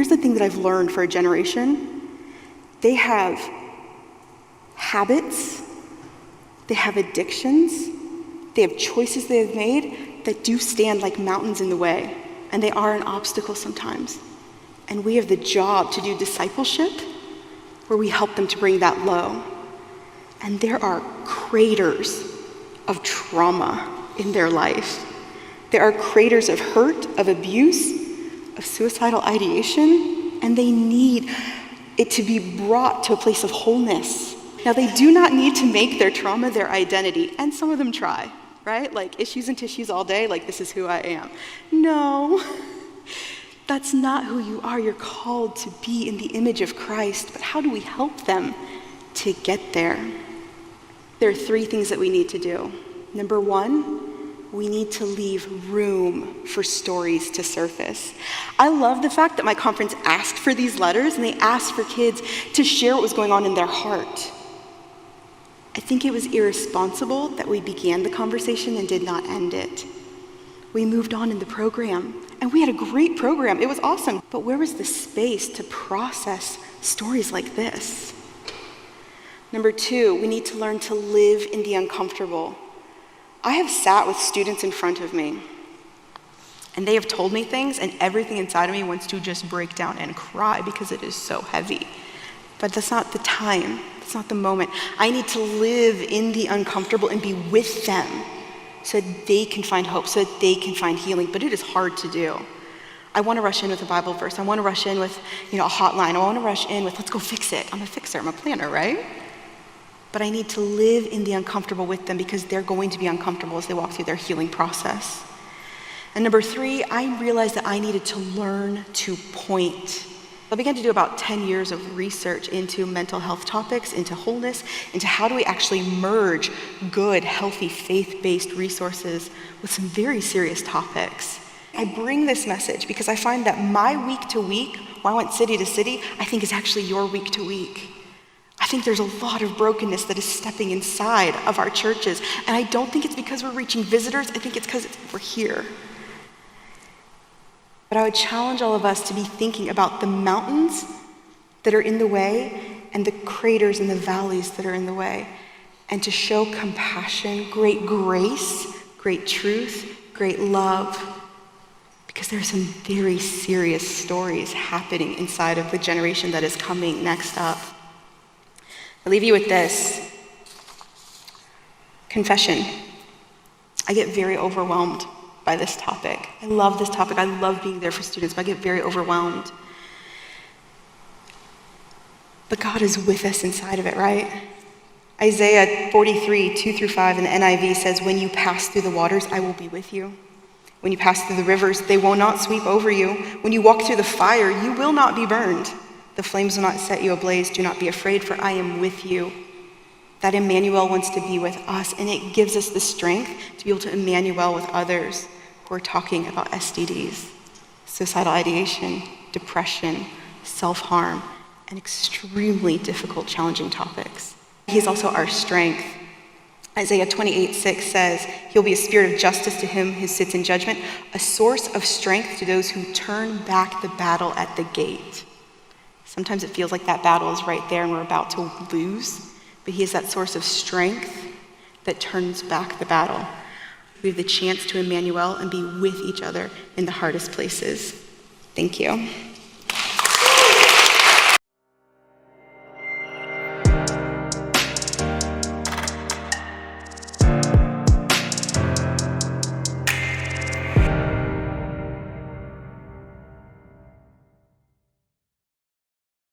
here's the thing that I've learned for a generation. They have habits, they have addictions, they have choices they have made that do stand like mountains in the way, and they are an obstacle sometimes. And we have the job to do discipleship where we help them to bring that low. And there are craters of trauma in their life. There are craters of hurt, of abuse, of suicidal ideation, and they need it to be brought to a place of wholeness. Now, they do not need to make their trauma their identity, and some of them try, right? Like issues and tissues all day, like this is who I am. No, that's not who you are. You're called to be in the image of Christ, but how do we help them to get there? There are 3 things that we need to do. Number 1, we need to leave room for stories to surface. I love the fact that my conference asked for these letters, and they asked for kids to share what was going on in their heart. I think it was irresponsible that we began the conversation and did not end it. We moved on in the program, and we had a great program. It was awesome. But where was the space to process stories like this? Number 2, we need to learn to live in the uncomfortable. I have sat with students in front of me, and they have told me things, and everything inside of me wants to just break down and cry because it is so heavy. But that's not the time. That's not the moment. I need to live in the uncomfortable and be with them so that they can find hope, so that they can find healing. But it is hard to do. I want to rush in with a Bible verse. I want to rush in with, a hotline. I want to rush in with, let's go fix it. I'm a fixer. I'm a planner, right? But I need to live in the uncomfortable with them because they're going to be uncomfortable as they walk through their healing process. And number 3, I realized that I needed to learn to point. I began to do about 10 years of research into mental health topics, into wholeness, into how do we actually merge good, healthy, faith-based resources with some very serious topics. I bring this message because I find that my week to week, when I went city to city, I think is actually your week to week. I think there's a lot of brokenness that is stepping inside of our churches. And I don't think it's because we're reaching visitors. I think it's because we're here. But I would challenge all of us to be thinking about the mountains that are in the way and the craters and the valleys that are in the way, and to show compassion, great grace, great truth, great love, because there are some very serious stories happening inside of the generation that is coming next up. I'll leave you with this. Confession. I get very overwhelmed by this topic. I love this topic. I love being there for students, but I get very overwhelmed. But God is with us inside of it, right? Isaiah 43, 2-5 in the NIV says, when you pass through the waters, I will be with you. When you pass through the rivers, they will not sweep over you. When you walk through the fire, you will not be burned. The flames will not set you ablaze. Do not be afraid, for I am with you. That Emmanuel wants to be with us, and it gives us the strength to be able to Emmanuel with others who are talking about STDs, suicidal ideation, depression, self-harm, and extremely difficult, challenging topics. He's also our strength. Isaiah 28:6 says, he'll be a spirit of justice to him who sits in judgment, a source of strength to those who turn back the battle at the gate. Sometimes it feels like that battle is right there and we're about to lose, but he is that source of strength that turns back the battle. We have the chance to Emmanuel and be with each other in the hardest places. Thank you.